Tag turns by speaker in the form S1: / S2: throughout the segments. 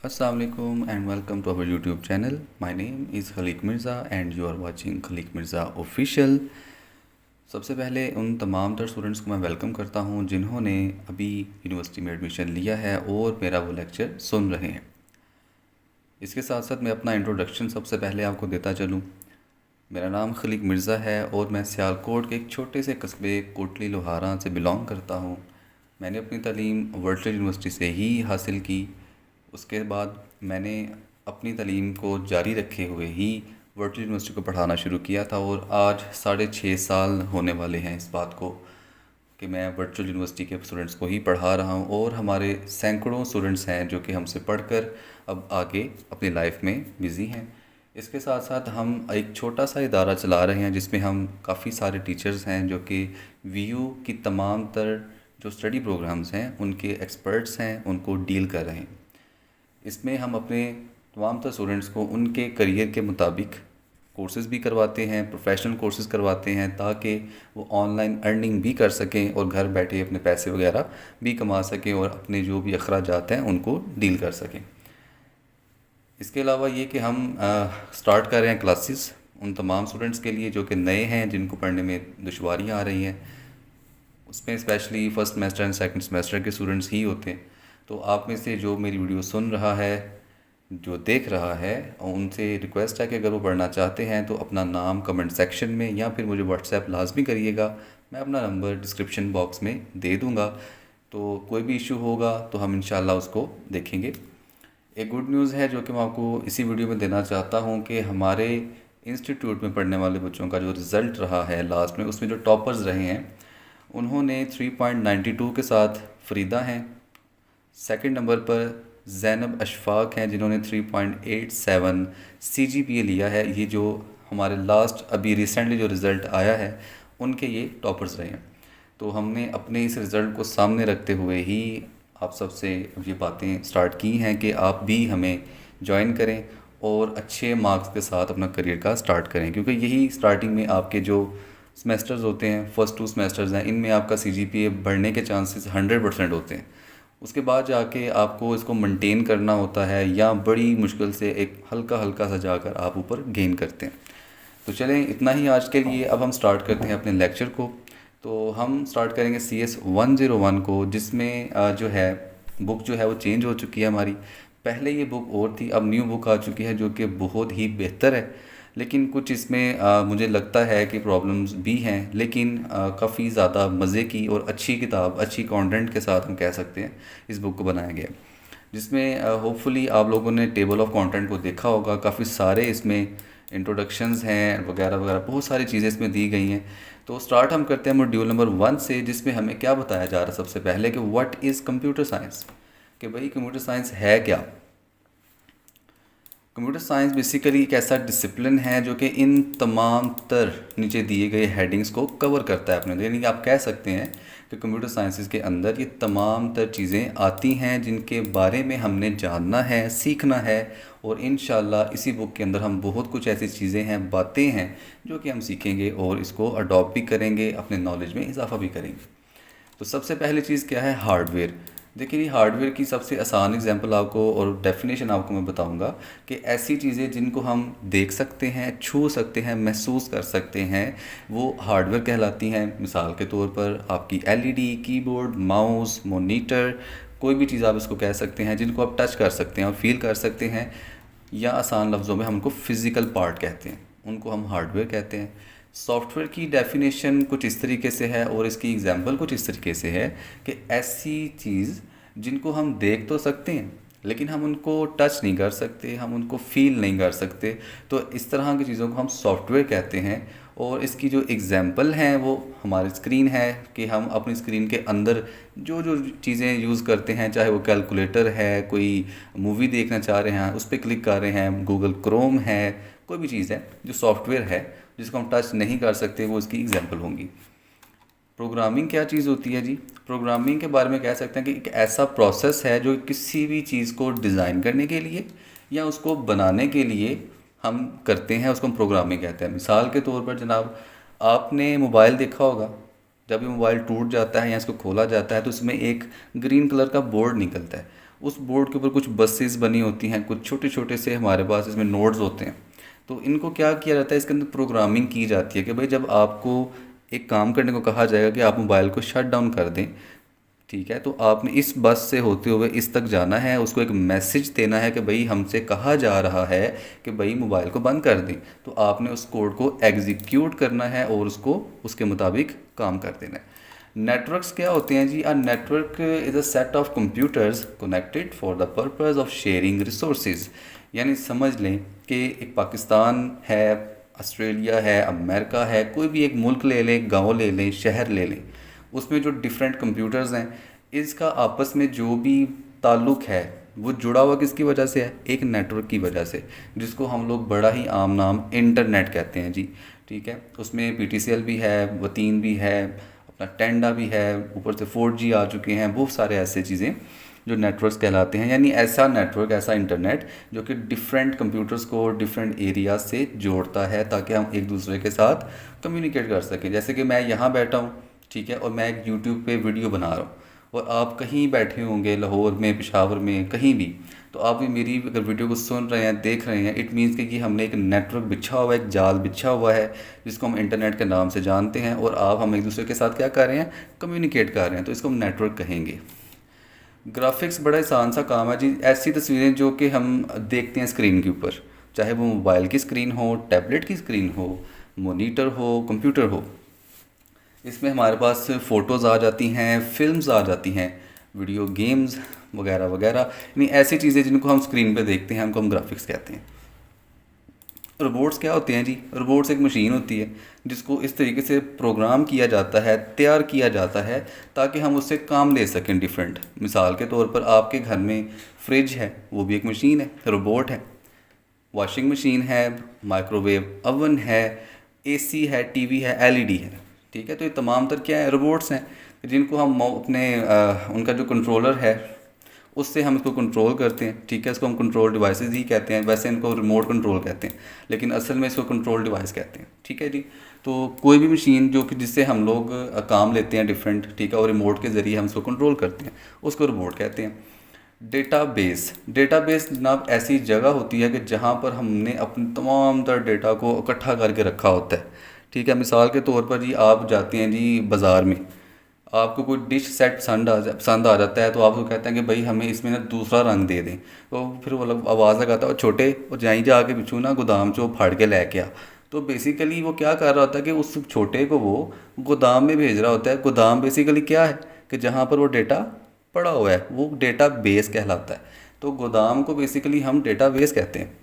S1: Assalamu alaikum and welcome to our YouTube channel. My name is Khaliq Mirza and you are watching Khaliq Mirza Official. सबसे पहले उन तमाम तर students को मैं वेलकम करता हूं जिन्होंने अभी यूनिवर्सिटी में एडमिशन लिया है और मेरा वो लेक्चर सुन रहे हैं। इसके साथ साथ मैं अपना इंट्रोडक्शन सबसे पहले आपको देता चलूं। मेरा नाम खलीक मिर्ज़ा है और मैं सियालकोट के एक छोटे से कस्बे कोटली लोहारा से बिलोंग करता हूं। मैंने अपनी तालीम वर्ल्ड यूनिवर्सिटी से ही हासिल की। उसके बाद मैंने अपनी तालीम को जारी रखे हुए ही वर्ल्ड यूनिवर्सिटी को पढ़ाना शुरू किया था और आज 6.5 साल होने वाले हैं इस बात को कि मैं वर्चुअल यूनिवर्सिटी के स्टूडेंट्स को ही पढ़ा रहा हूँ और हमारे सैकड़ों स्टूडेंट्स हैं जो कि हमसे पढ़कर अब आगे अपनी लाइफ में बिज़ी हैं। इसके साथ साथ हम एक छोटा सा इदारा चला रहे हैं जिसमें हम काफ़ी सारे टीचर्स हैं जो कि वीयू की तमाम तर जो स्टडी प्रोग्राम्स हैं उनके एक्सपर्ट्स हैं, उनको डील कर रहे हैं। इसमें हम अपने तमाम तर स्टूडेंट्स को उनके करियर के मुताबिक कोर्सेज़ भी करवाते हैं, प्रोफेशनल कोर्सेज़ करवाते हैं ताकि वो ऑनलाइन अर्निंग भी कर सकें और घर बैठे अपने पैसे वगैरह भी कमा सकें और अपने जो भी अखराजात हैं उनको डील कर सकें। इसके अलावा ये कि हम स्टार्ट कर रहे हैं क्लासेस उन तमाम स्टूडेंट्स के लिए जो कि नए हैं, जिनको पढ़ने में दुश्वारियाँ आ रही हैं। उसमें specially first semester and second semester के स्टूडेंट्स ही होते हैं। तो आप में से जो मेरी वीडियो सुन रहा है, जो देख रहा है, उनसे रिक्वेस्ट है कि अगर वो पढ़ना चाहते हैं तो अपना नाम कमेंट सेक्शन में या फिर मुझे व्हाट्सएप लाजमी करिएगा। मैं अपना नंबर डिस्क्रिप्शन बॉक्स में दे दूँगा, तो कोई भी इशू होगा तो हम इंशाल्लाह उसको देखेंगे। एक गुड न्यूज़ है जो कि मैं आपको इसी वीडियो में देना चाहता हूँ कि हमारे इंस्टीट्यूट में पढ़ने वाले बच्चों का जो रिज़ल्ट रहा है लास्ट में, उसमें जो टॉपर्स रहे हैं उन्होंने 3.92 के साथ फरीदा हैं। सेकंड नंबर पर ज़ैनब अशफाक हैं जिन्होंने 3.87 CGPA लिया है। ये जो हमारे लास्ट अभी रिसेंटली जो रिज़ल्ट आया है उनके ये टॉपर्स रहे हैं। तो हमने अपने इस रिज़ल्ट को सामने रखते हुए ही आप सबसे ये बातें स्टार्ट की हैं कि आप भी हमें ज्वाइन करें और अच्छे मार्क्स के साथ अपना करियर का स्टार्ट करें, क्योंकि यही स्टार्टिंग में आपके जो सेमेस्टर्स होते हैं, फर्स्ट 2 सेमेस्टर्स हैं, इनमें आपका CGPA बढ़ने के चांसेस 100% होते हैं। उसके बाद जाके आपको इसको मेंटेन करना होता है या बड़ी मुश्किल से एक हल्का हल्का सा जाकर आप ऊपर गेन करते हैं। तो चलें, इतना ही आज के लिए। अब हम स्टार्ट करते हैं अपने लेक्चर को। तो हम स्टार्ट करेंगे CS 101 को, जिसमें जो है बुक जो है वो चेंज हो चुकी है हमारी। पहले ये बुक और थी, अब न्यू बुक आ चुकी है जो कि बहुत ही बेहतर है। लेकिन कुछ इसमें मुझे लगता है कि प्रॉब्लम्स भी हैं, लेकिन काफ़ी ज़्यादा मज़े की और अच्छी किताब, अच्छी कंटेंट के साथ हम कह सकते हैं इस बुक को बनाया गया, जिसमें होपफुली आप लोगों ने टेबल ऑफ कंटेंट को देखा होगा। काफ़ी सारे इसमें इंट्रोडक्शंस हैं वगैरह वगैरह, बहुत सारी चीज़ें इसमें दी गई हैं। तो स्टार्ट हम करते हैं मॉड्यूल नंबर 1 से, जिसमें हमें क्या बताया जा रहा है सबसे पहले कि व्हाट इज़ कंप्यूटर साइंस, कि भाई कंप्यूटर साइंस है क्या। कंप्यूटर साइंस बेसिकली एक ऐसा डिसिप्लिन है जो कि इन तमाम तर नीचे दिए गए हेडिंग्स को कवर करता है अपने। यानी कि आप कह सकते हैं कि कंप्यूटर साइंसेस के अंदर ये तमाम तर चीज़ें आती हैं जिनके बारे में हमने जानना है, सीखना है, और इंशाल्लाह इसी बुक के अंदर हम बहुत कुछ ऐसी चीज़ें हैं, बातें हैं जो कि हम सीखेंगे और इसको अडॉप्ट भी करेंगे, अपने नॉलेज में इजाफा भी करेंगे। तो सबसे पहली चीज़ क्या है, हार्डवेयर। देखिए, हार्डवेयर की सबसे आसान एग्जांपल आपको और डेफिनेशन आपको मैं बताऊंगा कि ऐसी चीज़ें जिनको हम देख सकते हैं, छू सकते हैं, महसूस कर सकते हैं, वो हार्डवेयर कहलाती हैं। मिसाल के तौर पर आपकी LED, कीबोर्ड, माउस, मॉनिटर, कोई भी चीज़ आप इसको कह सकते हैं जिनको आप टच कर सकते हैं और फील कर सकते हैं, या आसान लफ्ज़ों में हम उनको फ़िज़िकल पार्ट कहते हैं, उनको हम हार्डवेयर कहते हैं। सॉफ्टवेयर की डेफिनेशन कुछ इस तरीके से है और इसकी एग्जांपल कुछ इस तरीके से है कि ऐसी चीज़ जिनको हम देख तो सकते हैं लेकिन हम उनको टच नहीं कर सकते, हम उनको फील नहीं कर सकते, तो इस तरह की चीज़ों को हम सॉफ्टवेयर कहते हैं। और इसकी जो एग्जांपल हैं वो हमारी स्क्रीन है कि हम अपनी स्क्रीन के अंदर जो जो चीज़ें यूज़ करते हैं, चाहे वो कैलकुलेटर है, कोई मूवी देखना चाह रहे हैं उस पर क्लिक कर रहे हैं, गूगल क्रोम है, कोई भी चीज़ है जो सॉफ्टवेयर है जिसको हम टच नहीं कर सकते, वो इसकी एग्जांपल होंगी। प्रोग्रामिंग क्या चीज़ होती है जी? प्रोग्रामिंग के बारे में कह सकते हैं कि एक ऐसा प्रोसेस है जो किसी भी चीज़ को डिज़ाइन करने के लिए या उसको बनाने के लिए हम करते हैं, उसको हम प्रोग्रामिंग कहते हैं। मिसाल के तौर पर जनाब, आपने मोबाइल देखा होगा, जब ये मोबाइल टूट जाता है या इसको खोला जाता है तो उसमें एक ग्रीन कलर का बोर्ड निकलता है। उस बोर्ड के ऊपर कुछ बसेस बनी होती हैं, कुछ छोटे छोटे से हमारे पास इसमें नोड्स होते हैं। तो इनको क्या किया जाता है, इसके अंदर प्रोग्रामिंग की जाती है कि भाई जब आपको एक काम करने को कहा जाएगा कि आप मोबाइल को शट डाउन कर दें, ठीक है, तो आपने इस बस से होते हुए इस तक जाना है, उसको एक मैसेज देना है कि भाई हमसे कहा जा रहा है कि भाई मोबाइल को बंद कर दें। तो आपने उस कोड को एग्जीक्यूट करना है और उसको उसके मुताबिक काम कर देना है। नेटवर्क्स क्या होते हैं जी? A network is a set of computers connected for the purpose of sharing resources. यानी समझ लें कि एक पाकिस्तान है, ऑस्ट्रेलिया है, अमेरिका है, कोई भी एक मुल्क ले लें, गांव ले लें, शहर ले लें, उसमें जो डिफरेंट कंप्यूटर्स हैं, इसका आपस में जो भी ताल्लुक़ है वो जुड़ा हुआ किसकी वजह से है? एक नेटवर्क की वजह से, जिसको हम लोग बड़ा ही आम नाम इंटरनेट कहते हैं जी। ठीक है, उसमें PTCL भी है, वतीन भी है, अपना टेंडा भी है, ऊपर से 4G आ चुके हैं, बहुत सारे ऐसे चीज़ें जो नेटवर्क्स कहलाते हैं। यानी ऐसा नेटवर्क, ऐसा इंटरनेट जो कि डिफरेंट कंप्यूटर्स को डिफरेंट एरिया से जोड़ता है ताकि हम एक दूसरे के साथ कम्युनिकेट कर सकें। जैसे कि मैं यहाँ बैठा हूँ, ठीक है, और मैं एक यूट्यूब पे वीडियो बना रहा हूँ और आप कहीं बैठे होंगे, लाहौर में, पेशावर में, कहीं भी, तो आप भी मेरी अगर वीडियो को सुन रहे हैं, देख रहे हैं, इट मीन्स कि हमने एक नेटवर्क बिछा हुआ है, एक जाल बिछा हुआ है जिसको हम इंटरनेट के नाम से जानते हैं, और हम एक दूसरे के साथ क्या कर रहे हैं? कम्युनिकेट कर रहे हैं, तो इसको हम नेटवर्क कहेंगे। ग्राफिक्स बड़ा आसान सा काम है जी। ऐसी तस्वीरें जो कि हम देखते हैं स्क्रीन के ऊपर, चाहे वो मोबाइल की स्क्रीन हो, टैबलेट की स्क्रीन हो, मॉनिटर हो, कंप्यूटर हो, इसमें हमारे पास फ़ोटोज़ आ जाती हैं, फिल्म्स आ जाती हैं, वीडियो गेम्स वगैरह वगैरह, यानी ऐसी चीज़ें जिनको हम स्क्रीन पे देखते हैं, उनको हम ग्राफिक्स कहते हैं। रोबोट्स क्या होते हैं जी? रोबोट्स एक मशीन होती है जिसको इस तरीके से प्रोग्राम किया जाता है, तैयार किया जाता है ताकि हम उससे काम ले सकें डिफरेंट। मिसाल के तौर पर आपके घर में फ्रिज है, वो भी एक मशीन है, रोबोट है। वॉशिंग मशीन है, माइक्रोवेव अवन है, AC है, TV है, LED है, ठीक है। तो ये तमाम तर क्या है? रोबोट्स हैं जिनको हम अपने उनका जो कंट्रोलर है उससे हम इसको कंट्रोल करते हैं, ठीक है। इसको हम कंट्रोल डिवाइसेस ही कहते हैं, वैसे इनको रिमोट कंट्रोल कहते हैं, लेकिन असल में इसको कंट्रोल डिवाइस कहते हैं, ठीक है जी। तो कोई भी मशीन जो कि जिससे हम लोग काम लेते हैं डिफरेंट, ठीक है, और रिमोट के ज़रिए हम इसको कंट्रोल करते हैं, उसको रोबोट कहते हैं। डेटाबेस जनाब ऐसी जगह होती है कि जहाँ पर हमने अपने तमाम तर डेटा को इकट्ठा करके रखा होता है, ठीक है। मिसाल के तौर पर जी आप जाते हैं जी बाज़ार में, आपको कोई डिश सेट पसंद आ जाता है, तो आप उसको कहते हैं कि भाई हमें इसमें ना दूसरा रंग दे दें, तो फिर वो लोग आवाज़ लगाता है, और छोटे और जाई जा के पिछू ना गोदाम चो फाड़ के लेके आ। तो बेसिकली वो क्या कर रहा होता है कि उस छोटे को वो गोदाम में भेज रहा होता है। गोदाम बेसिकली क्या है कि जहाँ पर वो डेटा पड़ा हुआ है, वो डेटा बेस कहलाता है। तो गोदाम को बेसिकली हम डेटा बेस कहते हैं,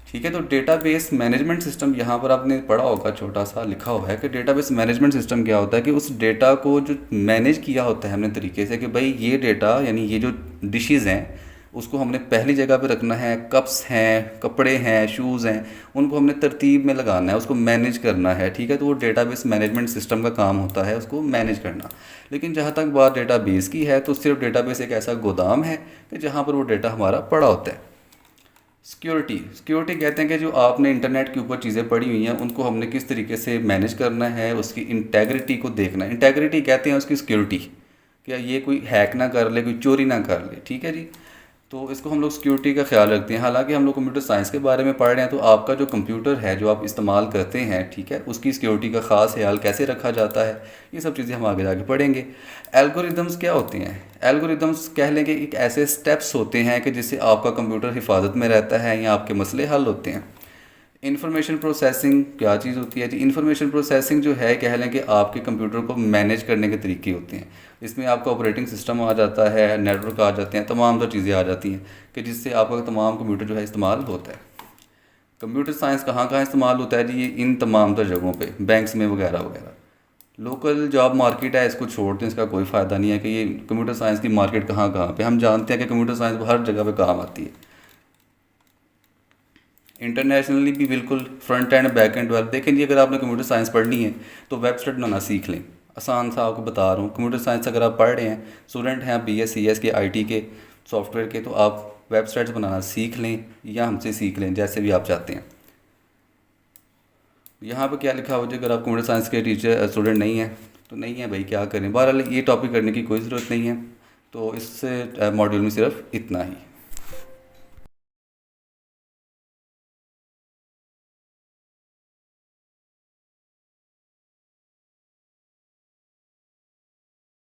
S1: ठीक है। तो डेटाबेस मैनेजमेंट सिस्टम यहाँ पर आपने पढ़ा होगा, छोटा सा लिखा हुआ है कि डेटाबेस मैनेजमेंट सिस्टम क्या होता है कि उस डेटा को जो मैनेज किया होता है हमने तरीके से कि भाई ये डेटा, यानी ये जो डिशेज़ हैं, उसको हमने पहली जगह पे रखना है, कप्स हैं, कपड़े हैं, शूज़ हैं, उनको हमने तरतीब में लगाना है, उसको मैनेज करना है, ठीक है। तो वो डेटाबेस मैनेजमेंट सिस्टम का काम होता है उसको मैनेज करना। लेकिन जहाँ तक बात डेटाबेस की है, तो सिर्फ डेटाबेस एक ऐसा गोदाम है कि जहाँ पर वो डेटा हमारा पड़ा होता है। सिक्योरिटी कहते हैं कि जो आपने इंटरनेट के ऊपर चीज़ें पड़ी हुई हैं उनको हमने किस तरीके से मैनेज करना है, उसकी इंटेग्रिटी को देखना है। इंटेग्रिटी कहते हैं उसकी सिक्योरिटी, क्या ये कोई हैक ना कर ले, कोई चोरी ना कर ले, ठीक है जी। तो इसको हम लोग सिक्योरिटी का ख्याल रखते हैं। हालांकि हम लोग कंप्यूटर साइंस के बारे में पढ़ रहे हैं, तो आपका जो कंप्यूटर है जो आप इस्तेमाल करते हैं, ठीक है, उसकी सिक्योरिटी का ख़ास ख्याल कैसे रखा जाता है, ये सब चीज़ें हम आगे जाके पढ़ेंगे। एल्गोरिदम्स क्या होते हैं? एल्गोरिदम्स कह लें कि एक ऐसे स्टेप्स होते हैं कि जिससे आपका कंप्यूटर हिफाजत में रहता है या आपके मसले हल होते हैं। इंफॉर्मेशन प्रोसेसिंग क्या चीज़ होती है जी? इंफॉर्मेशन प्रोसेसिंग जो है, कह लें कि आपके कंप्यूटर को मैनेज करने के तरीके होते हैं। इसमें आपका ऑपरेटिंग सिस्टम आ जाता है, नेटवर्क आ जाते हैं, तमाम तो चीज़ें आ जाती हैं कि जिससे आपका तमाम कंप्यूटर जो है इस्तेमाल होता है। कंप्यूटर साइंस कहाँ कहाँ इस्तेमाल होता है जी? इन तमाम तर जगहों पे, बैंक्स में वगैरह वगैरह। लोकल जॉब मार्केट है, इसको छोड़ दें, इसका कोई फ़ायदा नहीं है कि ये कंप्यूटर साइंस की मार्केट कहाँ कहाँ पे। हम जानते हैं कि कंप्यूटर साइंस हर जगह पे काम आती है। इंटरनेशनली भी बिल्कुल front end back and develop. देखें जी, अगर आपने कंप्यूटर साइंस पढ़नी है तो वेबसाइट बनाना सीख लें। आसान सा आपको बता रहा हूँ, कंप्यूटर साइंस अगर आप पढ़ रहे हैं, स्टूडेंट हैं आप BS CS के, IT के, सॉफ्टवेयर के, तो आप वेबसाइट्स बनाना सीख लें या हमसे सीख लें, जैसे भी आप चाहते हैं। यहाँ पे क्या लिखा हो जी? अगर आप कंप्यूटर साइंस के टीचर स्टूडेंट नहीं है तो नहीं है भाई, क्या करें। बहरहाल ये टॉपिक करने की कोई ज़रूरत नहीं है। तो इससे मॉड्यूल में सिर्फ इतना ही।